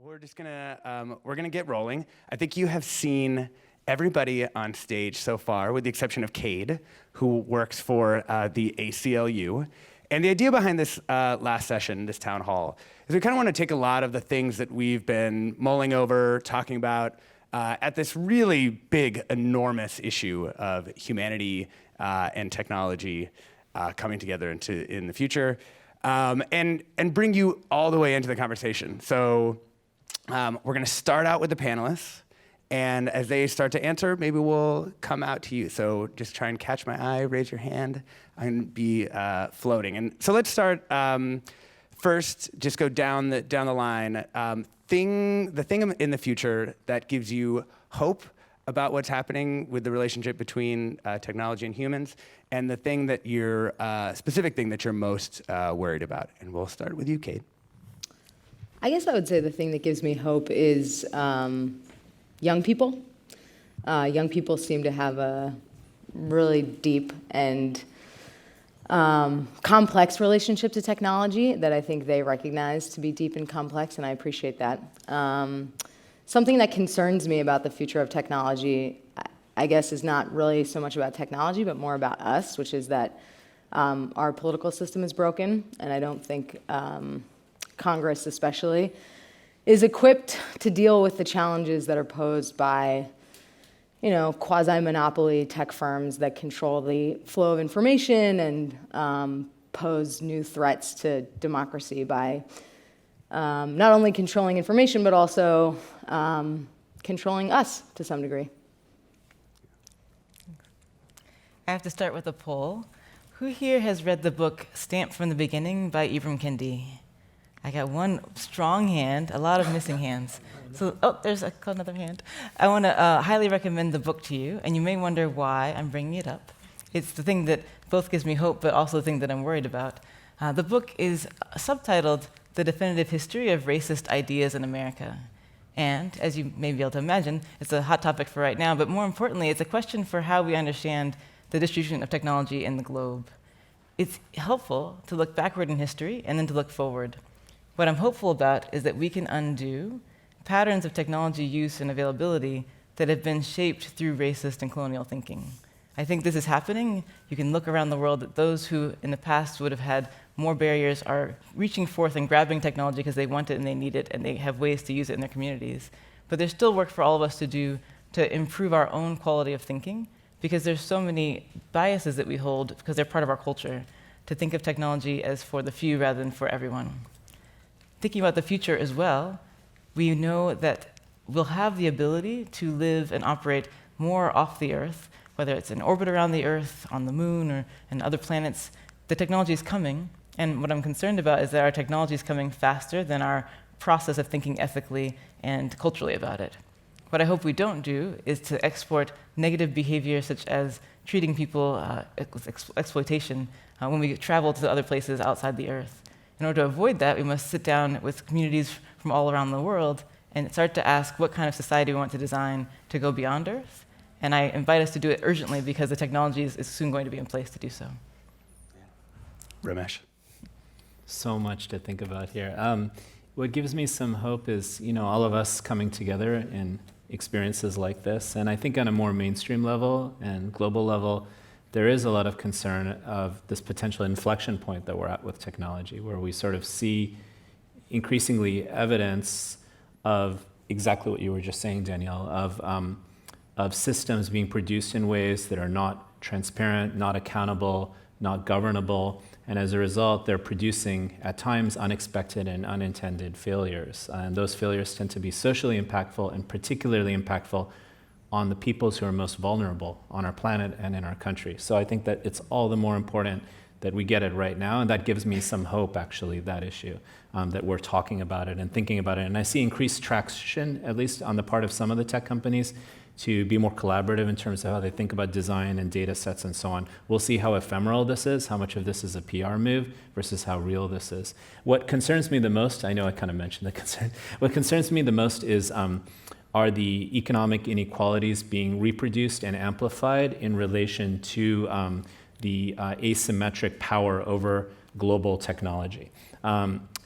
We're gonna get rolling. I think you have seen everybody on stage so far, with the exception of Kade, who works for the ACLU. And the idea behind this last session, this town hall, is we kind of want to take a lot of the things that we've been mulling over, talking about at this really big, enormous issue of humanity and technology coming together in the future, and bring you all the way into the conversation. So we're going to start out with the panelists. And as they start to answer, maybe we'll come out to you. So just try and catch my eye, raise your hand, and be floating. And so let's start first, just go down the line. The thing in the future that gives you hope about what's happening with the relationship between technology and humans, and the thing that you're, specific thing that you're most worried about. And we'll start with you, Kade. I guess I would say the thing that gives me hope is young people. Young people seem to have a really deep and complex relationship to technology that I think they recognize to be deep and complex, and I appreciate that. Something that concerns me about the future of technology, I guess, is not really so much about technology, but more about us, which is that our political system is broken, and I don't think Congress especially is equipped to deal with the challenges that are posed by, quasi-monopoly tech firms that control the flow of information and pose new threats to democracy by not only controlling information, but also controlling us to some degree. I have to start with a poll. Who here has read the book Stamped from the Beginning by Ibram Kendi? I got one strong hand, a lot of missing hands. So, there's another hand. I want to highly recommend the book to you, and you may wonder why I'm bringing it up. It's the thing that both gives me hope, but also the thing that I'm worried about. The book is subtitled The Definitive History of Racist Ideas in America. And, as you may be able to imagine, it's a hot topic for right now, but more importantly, it's a question for how we understand the distribution of technology in the globe. It's helpful to look backward in history and then to look forward. What I'm hopeful about is that we can undo patterns of technology use and availability that have been shaped through racist and colonial thinking. I think this is happening. You can look around the world at those who in the past would have had more barriers are reaching forth and grabbing technology because they want it and they need it and they have ways to use it in their communities. But there's still work for all of us to do to improve our own quality of thinking, because there's so many biases that we hold because they're part of our culture, to think of technology as for the few rather than for everyone. Thinking about the future as well, we know that we'll have the ability to live and operate more off the Earth, whether it's in orbit around the Earth, on the Moon, or in other planets. The technology is coming, and what I'm concerned about is that our technology is coming faster than our process of thinking ethically and culturally about it. What I hope we don't do is to export negative behavior such as treating people with exploitation when we travel to other places outside the Earth. In order to avoid that, we must sit down with communities from all around the world and start to ask what kind of society we want to design to go beyond Earth. And I invite us to do it urgently because the technology is soon going to be in place to do so. Ramesh. So much to think about here. What gives me some hope is, all of us coming together in experiences like this. And I think on a more mainstream level and global level, there is a lot of concern of this potential inflection point that we're at with technology, where we sort of see increasingly evidence of exactly what you were just saying, Danielle, of systems being produced in ways that are not transparent, not accountable, not governable, and as a result, they're producing, at times, unexpected and unintended failures. And those failures tend to be socially impactful, and particularly impactful on the peoples who are most vulnerable on our planet and in our country. So I think that it's all the more important that we get it right now, and that gives me some hope, actually, that issue, that we're talking about it and thinking about it. And I see increased traction, at least on the part of some of the tech companies, to be more collaborative in terms of how they think about design and data sets and so on. We'll see how ephemeral this is, how much of this is a PR move versus how real this is. What concerns me the most, I know I kind of mentioned the concern, what concerns me the most is are the economic inequalities being reproduced and amplified in relation to the asymmetric power over global technology.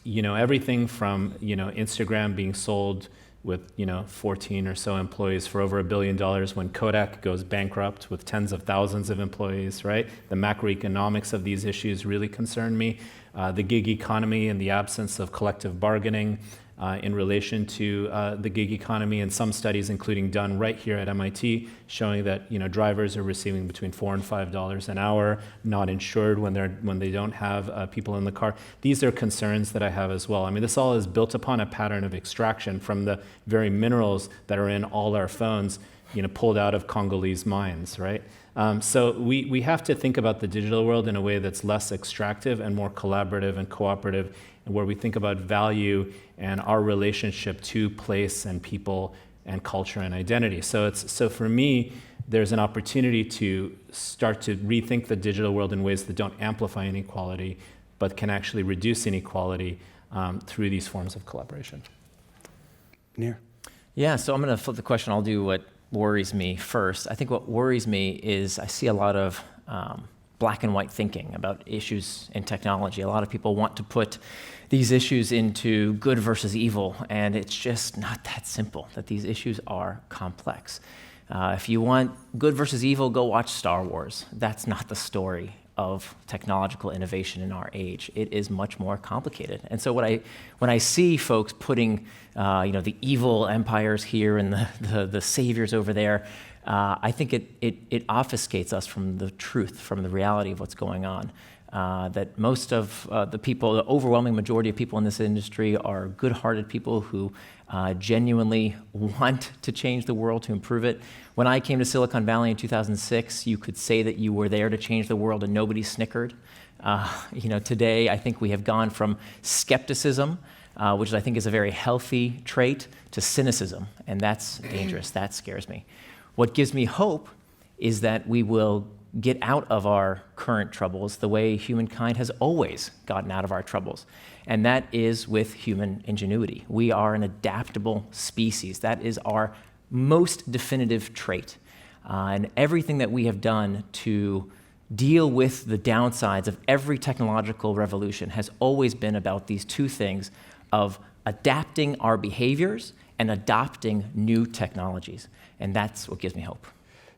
everything from, Instagram being sold with, 14 or so employees for over $1 billion when Kodak goes bankrupt with tens of thousands of employees, right? The macroeconomics of these issues really concern me. The gig economy and the absence of collective bargaining in relation to the gig economy, and some studies, including done right here at MIT, showing that drivers are receiving between $4 and $5 an hour, not insured when they don't have people in the car. These are concerns that I have as well. I mean, this all is built upon a pattern of extraction from the very minerals that are in all our phones, pulled out of Congolese mines, right? So we have to think about the digital world in a way that's less extractive and more collaborative and cooperative, and where we think about value and our relationship to place and people and culture and identity. So for me, there's an opportunity to start to rethink the digital world in ways that don't amplify inequality, but can actually reduce inequality through these forms of collaboration. Nir? Yeah, so I'm going to flip the question. I'll do what worries me first. I think what worries me is I see a lot of black and white thinking about issues in technology. A lot of people want to put these issues into good versus evil, and it's just not that simple, that these issues are complex. If you want good versus evil, go watch Star Wars. That's not the story of technological innovation in our age. It is much more complicated. And so when I see folks putting the evil empires here and the saviors over there, I think it obfuscates us from the truth, from the reality of what's going on. That most of the people, the overwhelming majority of people in this industry are good-hearted people who genuinely want to change the world, to improve it. When I came to Silicon Valley in 2006, you could say that you were there to change the world and nobody snickered. Today, I think we have gone from skepticism, which I think is a very healthy trait, to cynicism, and that's dangerous. That scares me. What gives me hope is that we will get out of our current troubles the way humankind has always gotten out of our troubles, and that is with human ingenuity. We are an adaptable species. That is our most definitive trait. And everything that we have done to deal with the downsides of every technological revolution has always been about these two things of adapting our behaviors and adopting new technologies. And that's what gives me hope.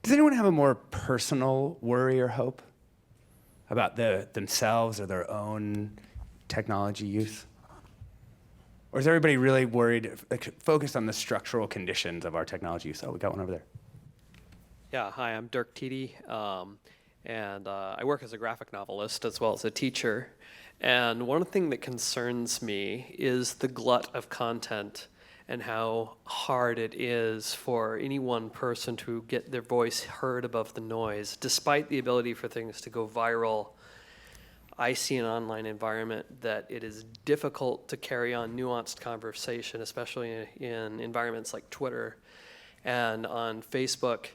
Does anyone have a more personal worry or hope about themselves or their own technology use? Or is everybody really worried, focused on the structural conditions of our technology use? Oh, we got one over there. Yeah, hi, I'm Dirk TD, and I work as a graphic novelist as well as a teacher. And one thing that concerns me is the glut of content and how hard it is for any one person to get their voice heard above the noise. Despite the ability for things to go viral, I see an online environment that it is difficult to carry on nuanced conversation, especially in environments like Twitter and on Facebook,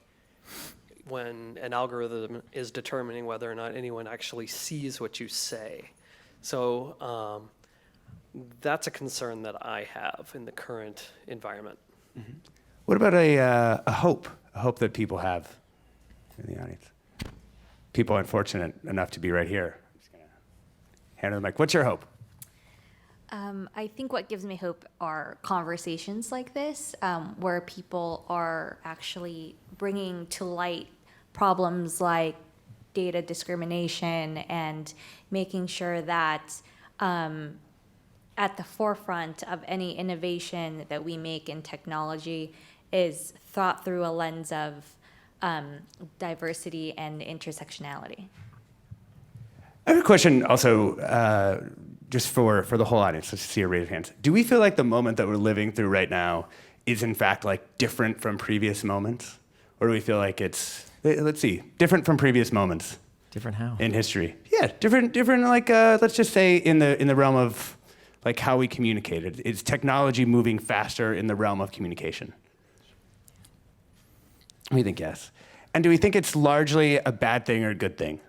when an algorithm is determining whether or not anyone actually sees what you say. So that's a concern that I have in the current environment. Mm-hmm. What about a hope that people have in the audience? People unfortunate enough to be right here. I'm just gonna hand her the mic. What's your hope? I think what gives me hope are conversations like this, where people are actually bringing to light problems like data discrimination and making sure that at the forefront of any innovation that we make in technology is thought through a lens of diversity and intersectionality. I have a question also, just for the whole audience. Let's see a raise of hands. Do we feel like the moment that we're living through right now is in fact like different from previous moments? Or do we feel like it's, let's see, different from previous moments? Different how? In history. Yeah, different like, let's just say in the realm of like how we communicated. Is technology moving faster in the realm of communication? We think yes. And do we think it's largely a bad thing or a good thing?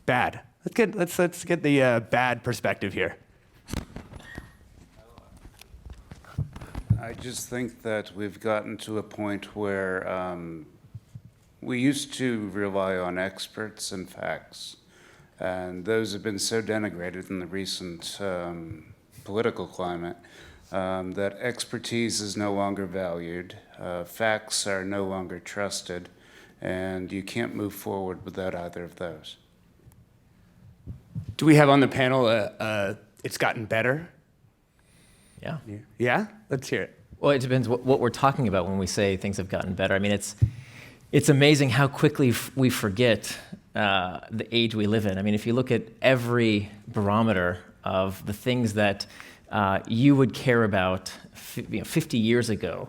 Bad. Let's get the bad perspective here. I just think that we've gotten to a point where we used to rely on experts and facts And those have been so denigrated in the recent political climate that expertise is no longer valued, facts are no longer trusted, and you can't move forward without either of those. Do we have on the panel it's gotten better? Yeah. Yeah? Let's hear it. Well, it depends what we're talking about when we say things have gotten better. I mean, it's amazing how quickly we forget the age we live in. I mean, if you look at every barometer of the things that you would care about 50 years ago,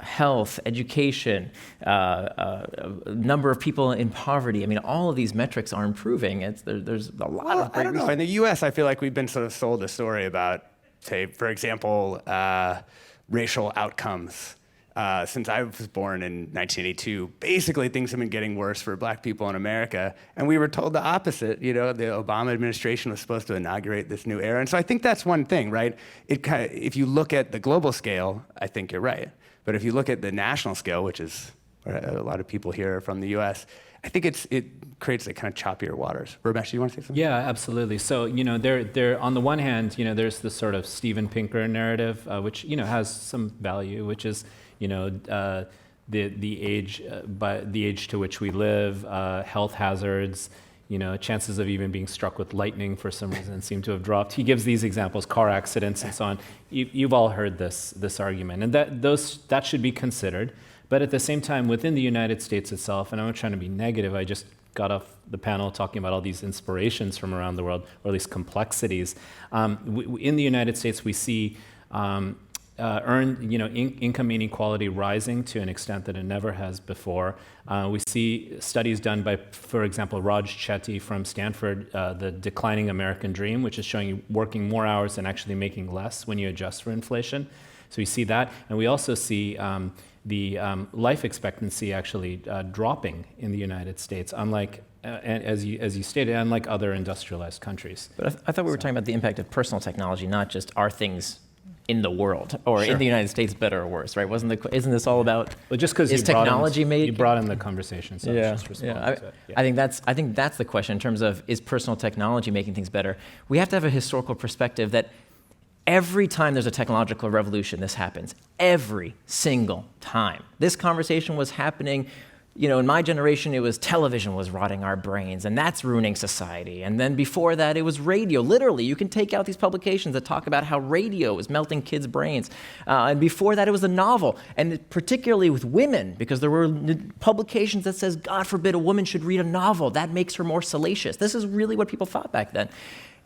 health, education, number of people in poverty. I mean, all of these metrics are improving. There's a lot of great I don't know. In the U.S., I feel like we've been sort of sold a story about, say, for example, racial outcomes. Since I was born in 1982, basically things have been getting worse for black people in America, and we were told the opposite. You know, the Obama administration was supposed to inaugurate this new era, and so I think that's one thing, right? If you look at the global scale, I think you're right, but if you look at the national scale, which is where a lot of people here are from the U.S., I think it creates a kind of choppier waters. Ramesh, you want to say something? Yeah, absolutely. So, there on the one hand, there's this sort of Steven Pinker narrative, which, has some value, which is, the age to which we live, health hazards, chances of even being struck with lightning for some reason seem to have dropped. He gives these examples, car accidents and so on. You've all heard this argument, and that should be considered. But at the same time, within the United States itself, and I'm not trying to be negative, I just got off the panel talking about all these inspirations from around the world, or at least complexities. In the United States, we see income inequality rising to an extent that it never has before. We see studies done by, for example, Raj Chetty from Stanford, the declining American dream, which is showing you working more hours and actually making less when you adjust for inflation. So we see that, and we also see the life expectancy actually dropping in the United States, unlike, as you stated, unlike other industrialized countries. But I thought we were talking about the impact of personal technology, not just are things in the world or in the United States better or worse, right? Isn't this all about? Well, just because you brought in the conversation, so I was just responding to it. Yeah. I think that's the question in terms of, is personal technology making things better? We have to have a historical perspective that every time there's a technological revolution, this happens. Every single time. This conversation was happening, in my generation, it was television was rotting our brains, and that's ruining society. And then before that, it was radio. Literally, you can take out these publications that talk about how radio is melting kids' brains. And before that, it was a novel, and particularly with women, because there were publications that says, God forbid a woman should read a novel. That makes her more salacious. This is really what people thought back then.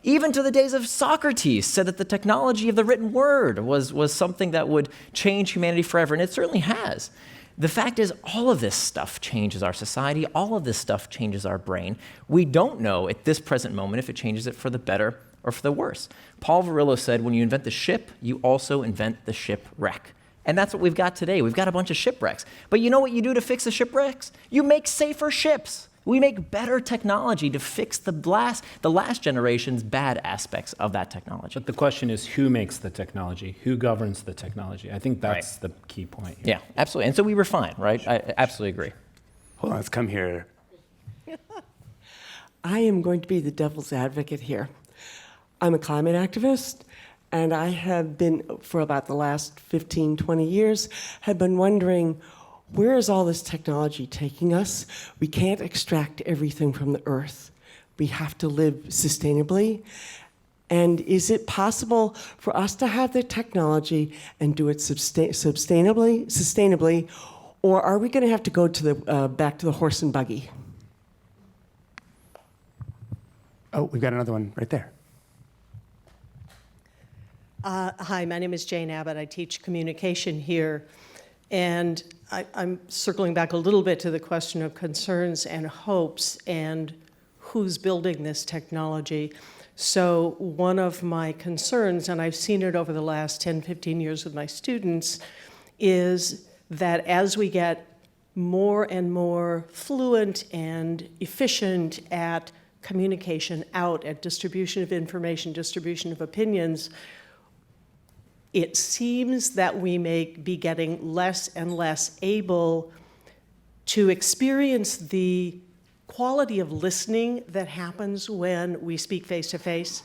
Even to the days of Socrates, said that the technology of the written word was something that would change humanity forever, and it certainly has. The fact is, all of this stuff changes our society. All of this stuff changes our brain. We don't know at this present moment if it changes it for the better or for the worse. Paul Virillo said, when you invent the ship, you also invent the shipwreck. And that's what we've got today. We've got a bunch of shipwrecks. But you know what you do to fix the shipwrecks? You make safer ships. We make better technology to fix the last generation's bad aspects of that technology. But the question is, who makes the technology? Who governs the technology? I think that's the key point here. Yeah, absolutely. And so we refine, right? I absolutely agree. Hold on, let's come here. I am going to be the devil's advocate here. I'm a climate activist, and I have been, for about the last 15, 20 years, have been wondering, where is all this technology taking us? We can't extract everything from the earth. We have to live sustainably. And is it possible for us to have the technology and do it sustainably, or are we going to have to go to back to the horse and buggy? Oh, we've got another one right there. Hi, my name is Jane Abbott. I teach communication here. And I'm circling back a little bit to the question of concerns and hopes and who's building this technology. So one of my concerns, and I've seen it over the last 10, 15 years with my students, is that as we get more and more fluent and efficient at communication out, at distribution of information, distribution of opinions, it seems that we may be getting less and less able to experience the quality of listening that happens when we speak face to face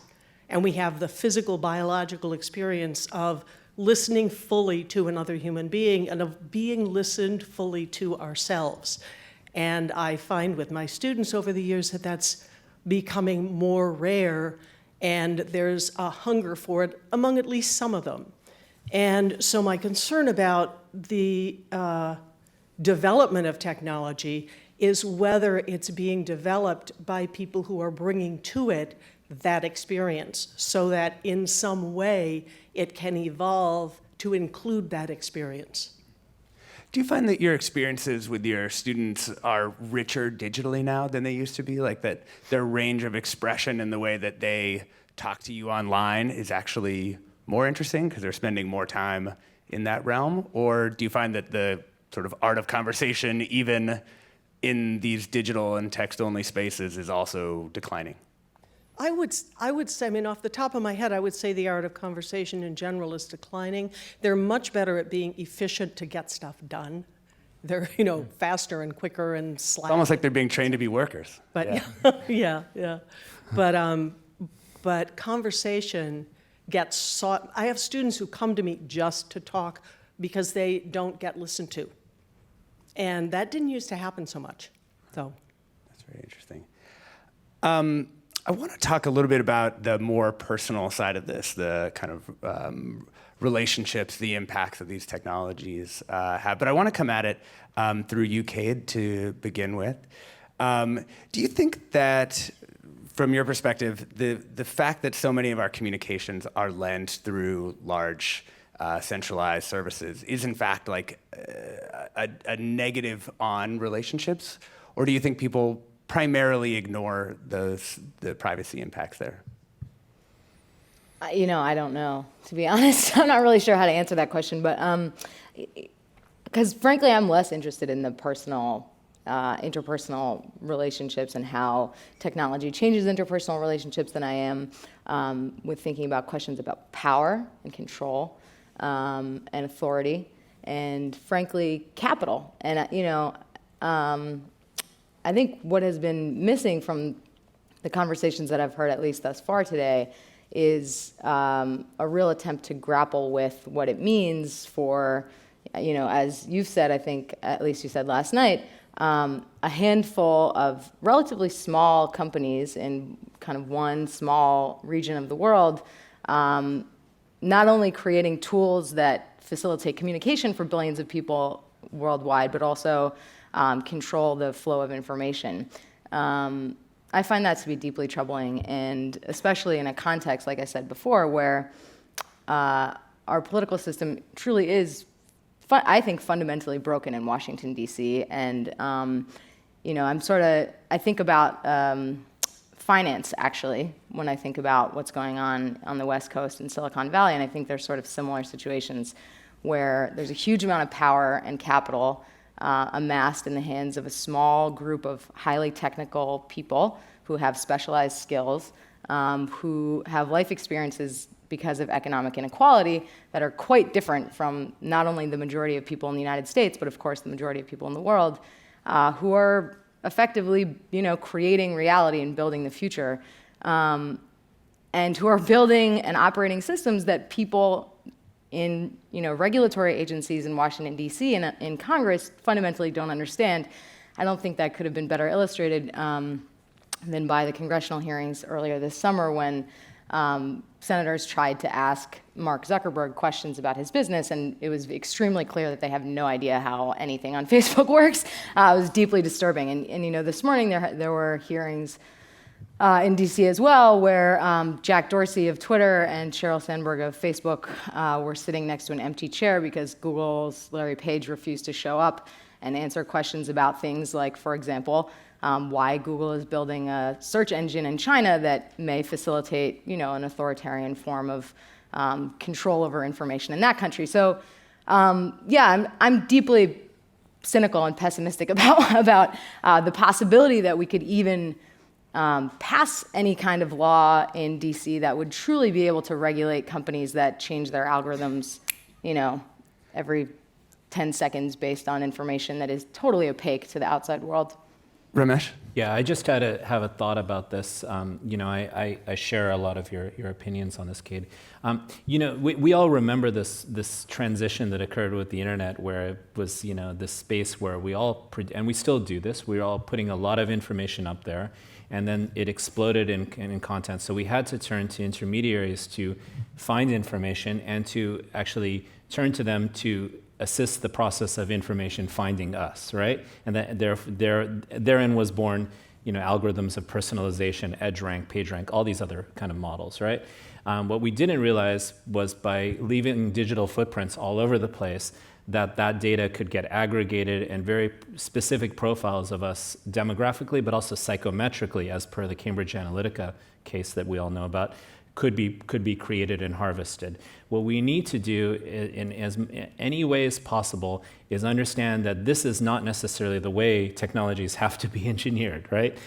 and we have the physical, biological experience of listening fully to another human being and of being listened fully to ourselves. And I find with my students over the years that that's becoming more rare, and there's a hunger for it among at least some of them. And so my concern about the development of technology is whether it's being developed by people who are bringing to it that experience so that in some way it can evolve to include that experience. Do you find that your experiences with your students are richer digitally now than they used to be? Like that their range of expression and the way that they talk to you online is actually more interesting because they're spending more time in that realm? Or do you find that the sort of art of conversation, even in these digital and text-only spaces, is also declining? I would say, I mean, off the top of my head, I would say the art of conversation in general is declining. They're much better at being efficient to get stuff done. They're, faster and quicker and slack. It's almost like they're being trained to be workers. But yeah. But conversation gets sought. I have students who come to me just to talk because they don't get listened to. And that didn't used to happen so much. So that's very interesting. I want to talk a little bit about the more personal side of this, the kind of relationships, the impacts that these technologies have. But I want to come at it through you, Kade, to begin with. Do you think that, from your perspective, the fact that so many of our communications are lent through large centralized services is in fact like a negative on relationships? Or do you think people primarily ignore the privacy impacts there? I don't know, to be honest. I'm not really sure how to answer that question, but because frankly, I'm less interested in the personal, interpersonal relationships and how technology changes interpersonal relationships than I am with thinking about questions about power and control and authority and frankly, capital. And, I think what has been missing from the conversations that I've heard, at least thus far today, is a real attempt to grapple with what it means for, as you've said, I think, at least you said last night, a handful of relatively small companies in kind of one small region of the world, not only creating tools that facilitate communication for billions of people worldwide, but also control the flow of information. I find that to be deeply troubling, and especially in a context, like I said before, where our political system truly is, I think, fundamentally broken in Washington, D.C. And, I think about finance, actually, when I think about what's going on the West Coast in Silicon Valley, and I think there's sort of similar situations where there's a huge amount of power and capital amassed in the hands of a small group of highly technical people who have specialized skills, who have life experiences because of economic inequality that are quite different from not only the majority of people in the United States, but of course the majority of people in the world, who are effectively, creating reality and building the future, and who are building and operating systems that people in regulatory agencies in Washington, D.C. and in Congress fundamentally don't understand. I don't think that could have been better illustrated than by the congressional hearings earlier this summer when senators tried to ask Mark Zuckerberg questions about his business, and it was extremely clear that they have no idea how anything on Facebook works. It was deeply disturbing. And this morning there were hearings in DC as well, where Jack Dorsey of Twitter and Sheryl Sandberg of Facebook were sitting next to an empty chair because Google's Larry Page refused to show up and answer questions about things like, for example, why Google is building a search engine in China that may facilitate, an authoritarian form of control over information in that country. So, I'm deeply cynical and pessimistic about the possibility that we could even pass any kind of law in DC that would truly be able to regulate companies that change their algorithms, every 10 seconds based on information that is totally opaque to the outside world. Ramesh? Yeah, I just had to have a thought about this. I share a lot of your opinions on this, Kade. We all remember this transition that occurred with the internet, where it was, this space where we all, and we still do this, we're all putting a lot of information up there, and then it exploded in content. So we had to turn to intermediaries to find information and to actually turn to them to assist the process of information finding us, right? And that therein was born, algorithms of personalization, EdgeRank, PageRank, all these other kind of models, right? What we didn't realize was by leaving digital footprints all over the place, that data could get aggregated and very specific profiles of us demographically, but also psychometrically, as per the Cambridge Analytica case that we all know about, could be created and harvested. What we need to do in as any ways possible is understand that this is not necessarily the way technologies have to be engineered, right?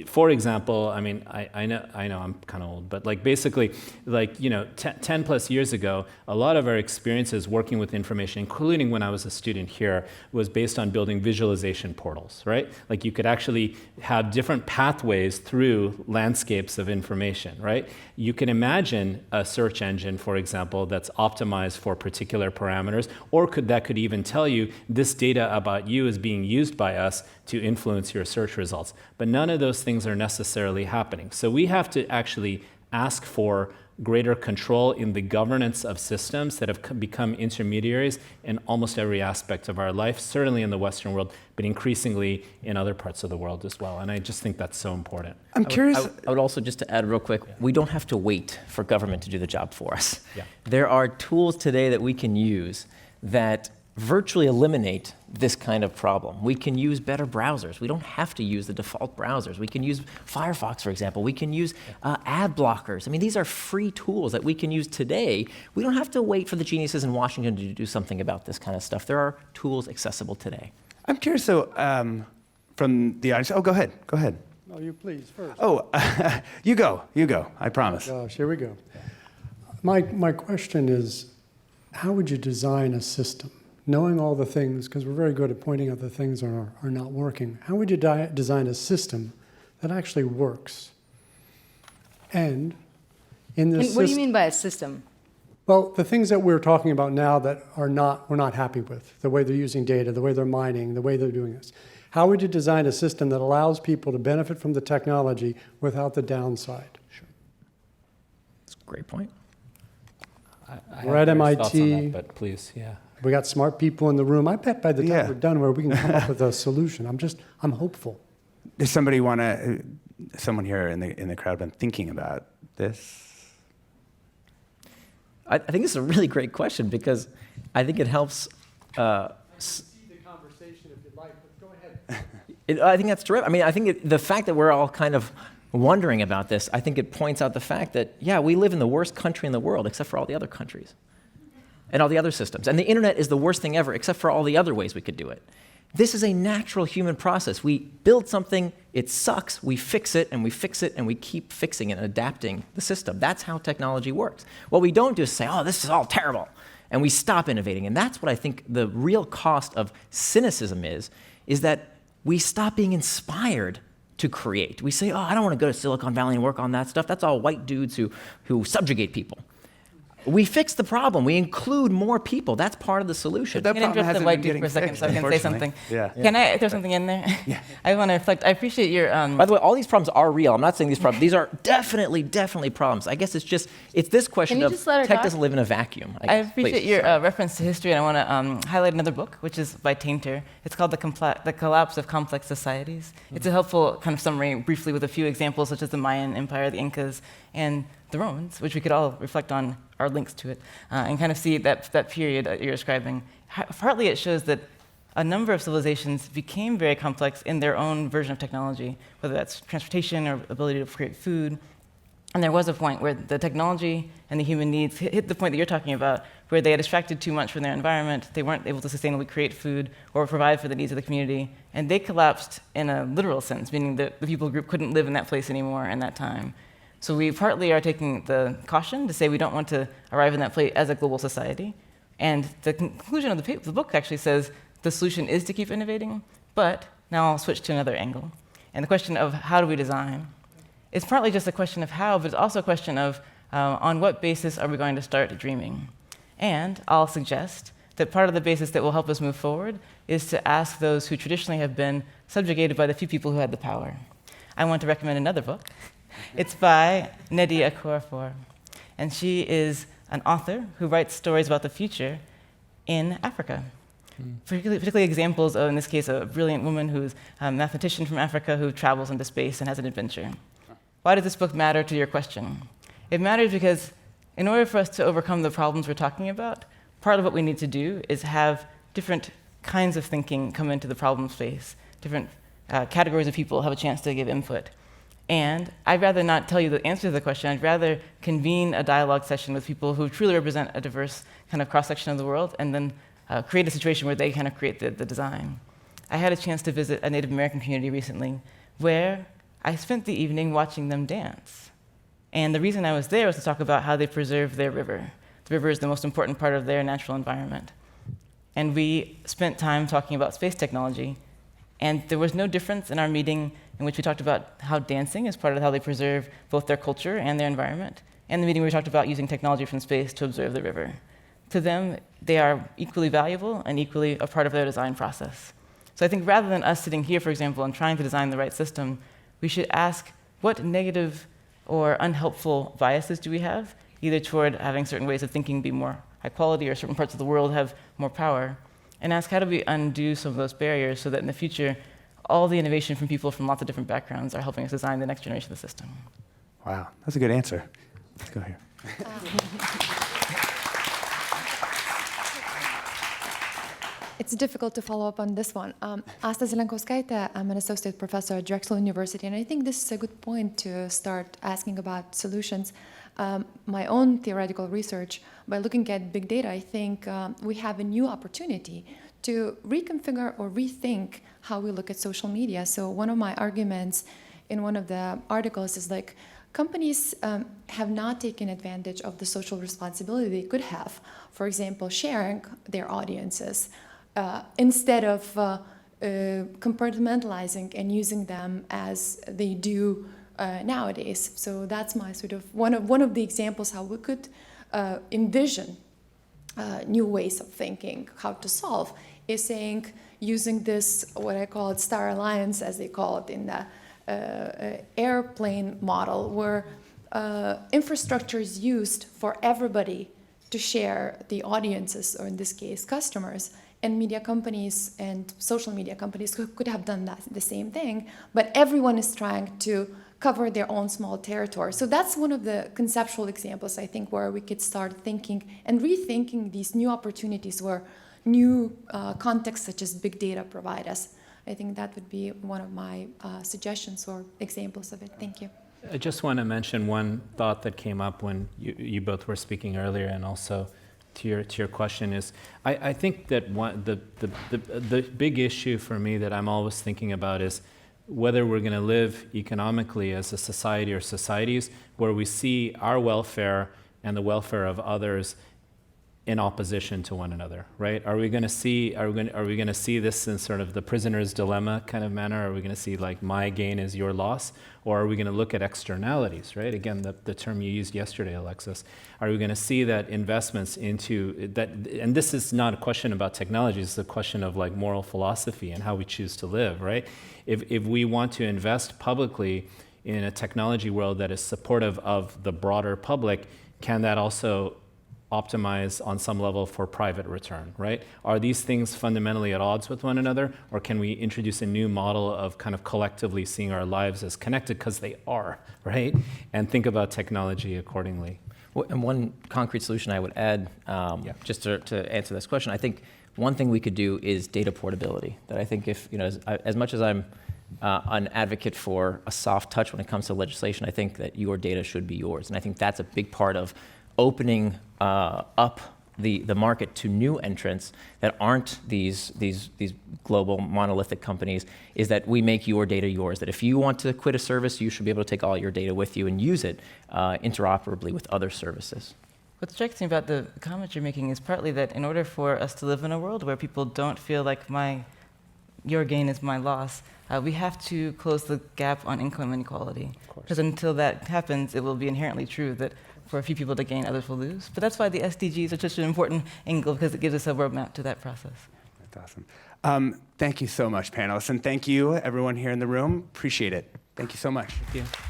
For example, I know I'm kind of old, but basically 10 plus years ago, a lot of our experiences working with information, including when I was a student here, was based on building visualization portals, right? You could actually have different pathways through landscapes of information, right? You can imagine a search engine, for example, that's optimized for particular parameters, or that could even tell you this data about you is being used by us to influence your search results. But none of those things are necessarily happening. So we have to actually ask for greater control in the governance of systems that have become intermediaries in almost every aspect of our life, certainly in the Western world, but increasingly in other parts of the world as well. And I just think that's so important. I'm curious. I would also, just to add real quick, we don't have to wait for government to do the job for us. Yeah. There are tools today that we can use that virtually eliminate this kind of problem. We can use better browsers. We don't have to use the default browsers. We can use Firefox, for example. We can use ad blockers. These are free tools that we can use today. We don't have to wait for the geniuses in Washington to do something about this kind of stuff. There are tools accessible today. I'm curious, from the audience. Oh, go ahead. No, you please first. Oh, you go. I promise. Gosh, here we go. My question is, how would you design a system? Knowing all the things, because we're very good at pointing out the things are not working, how would you design a system that actually works? And in this What do you mean by a system? Well, the things that we're talking about now that we're not happy with, the way they're using data, the way they're mining, the way they're doing this. How would you design a system that allows people to benefit from the technology without the downside? Sure. That's a great point. We're at MIT. But please, yeah. We got smart people in the room. I bet by the time we're done, where we can come up with a solution. I'm hopeful. Does someone here in the crowd been thinking about this? I think it's a really great question, because I think it helps. I can see the conversation if you'd like, but go ahead. I think that's terrific. I think the fact that we're all kind of wondering about this, I think it points out the fact that, we live in the worst country in the world, except for all the other countries and all the other systems. And the internet is the worst thing ever, except for all the other ways we could do it. This is a natural human process. We build something, it sucks, we fix it, and we fix it, and we keep fixing it and adapting the system. That's how technology works. What we don't do is say, oh, this is all terrible, and we stop innovating. And that's what I think the real cost of cynicism is that we stop being inspired to create. We say, oh, I don't want to go to Silicon Valley and work on that stuff. That's all white dudes who subjugate people. We fix the problem. We include more people. That's part of the solution. That Can I problem interrupt the hasn't white been dude getting for a second fixed, so I can say unfortunately. something? Yeah. Can I throw something in there? Yeah. I want to reflect. I appreciate your. By the way, all these problems are real. I'm not saying these problems. These are definitely problems. I guess it's this question Can you of just let her tech talk? doesn't live in a vacuum. I appreciate your reference to history, and I want to highlight another book, which is by Tainter. It's called The Collapse of Complex Societies. It's a helpful kind of summary, briefly, with a few examples, such as the Mayan Empire, the Incas, and the Romans, which we could all reflect on our links to it, and kind of see that period that you're describing. Partly it shows that a number of civilizations became very complex in their own version of technology, whether that's transportation or ability to create food. And there was a point where the technology and the human needs hit the point that you're talking about, where they had extracted too much from their environment, they weren't able to sustainably create food or provide for the needs of the community, and they collapsed in a literal sense, meaning that the people group couldn't live in that place anymore in that time. So we partly are taking the caution to say we don't want to arrive in that place as a global society. And the conclusion of the book actually says the solution is to keep innovating, but now I'll switch to another angle. And the question of how do we design is partly just a question of how, but it's also a question of on what basis are we going to start dreaming. And I'll suggest that part of the basis that will help us move forward is to ask those who traditionally have been subjugated by the few people who had the power. I want to recommend another book. It's by Kade Crockford, and she is an author who writes stories about the future in Africa. Particularly examples of, in this case, a brilliant woman who's a mathematician from Africa who travels into space and has an adventure. Why does this book matter to your question? It matters because in order for us to overcome the problems we're talking about, part of what we need to do is have different kinds of thinking come into the problem space. Different categories of people have a chance to give input. And I'd rather not tell you the answer to the question. I'd rather convene a dialogue session with people who truly represent a diverse kind of cross-section of the world, and then create a situation where they kind of create the design. I had a chance to visit a Native American community recently where I spent the evening watching them dance. And the reason I was there was to talk about how they preserve their river. The river is the most important part of their natural environment. And we spent time talking about space technology. And there was no difference in our meeting in which we talked about how dancing is part of how they preserve both their culture and their environment, and the meeting where we talked about using technology from space to observe the river. To them, they are equally valuable and equally a part of their design process. So I think rather than us sitting here, for example, and trying to design the right system, we should ask what negative or unhelpful biases do we have, either toward having certain ways of thinking be more high quality or certain parts of the world have more power, and ask how do we undo some of those barriers so that in the future, all the innovation from people from lots of different backgrounds are helping us design the next generation of the system. Wow, that's a good answer. Let's go here. It's difficult to follow up on this one. Asta Zelenkauskaitė, I'm an associate professor at Drexel University, and I think this is a good point to start asking about solutions. My own theoretical research, by looking at big data, I think we have a new opportunity to reconfigure or rethink how we look at social media. So one of my arguments in one of the articles is like, companies have not taken advantage of the social responsibility they could have. For example, sharing their audiences instead of compartmentalizing and using them as they do nowadays. So that's my sort of one of the examples how we could envision new ways of thinking, how to solve, is saying, using this, what I call it, Star Alliance, as they call it in the airplane model, where infrastructure is used for everybody to share the audiences, or in this case, customers, and media companies and social media companies could have done the same thing, but everyone is trying to cover their own small territory. So that's one of the conceptual examples, I think, where we could start thinking and rethinking these new opportunities where new contexts such as big data provide us. I think that would be one of my suggestions or examples of it. Thank you. I just want to mention one thought that came up when you both were speaking earlier, and also to your question is, I think that the big issue for me that I'm always thinking about is whether we're going to live economically as a society or societies where we see our welfare and the welfare of others in opposition to one another, right? Are we going to see this in sort of the prisoner's dilemma kind of manner? Are we going to see like my gain is your loss? Or are we going to look at externalities, right? Again, the term you used yesterday, Alexis. Are we going to see that investments into that, and this is not a question about technology, it's a question of like moral philosophy and how we choose to live, right? If we want to invest publicly in a technology world that is supportive of the broader public, can that also optimize on some level for private return, right? Are these things fundamentally at odds with one another, or can we introduce a new model of kind of collectively seeing our lives as connected, because they are, right? And think about technology accordingly. Well, and one concrete solution I would add, just to answer this question, I think one thing we could do is data portability. That I think if, as much as I'm an advocate for a soft touch when it comes to legislation, I think that your data should be yours. And I think that's a big part of opening up the market to new entrants that aren't these global monolithic companies, is that we make your data yours. That if you want to quit a service, you should be able to take all your data with you and use it interoperably with other services. What strikes me about the comment you're making is partly that in order for us to live in a world where people don't feel like my your gain is my loss. We have to close the gap on income inequality. Because until that happens, it will be inherently true that for a few people to gain, others will lose. But that's why the SDGs are such an important angle, because it gives us a roadmap to that process. That's awesome. Thank you so much, panelists, and thank you, everyone here in the room. Appreciate it. Thank you so much. Thank you.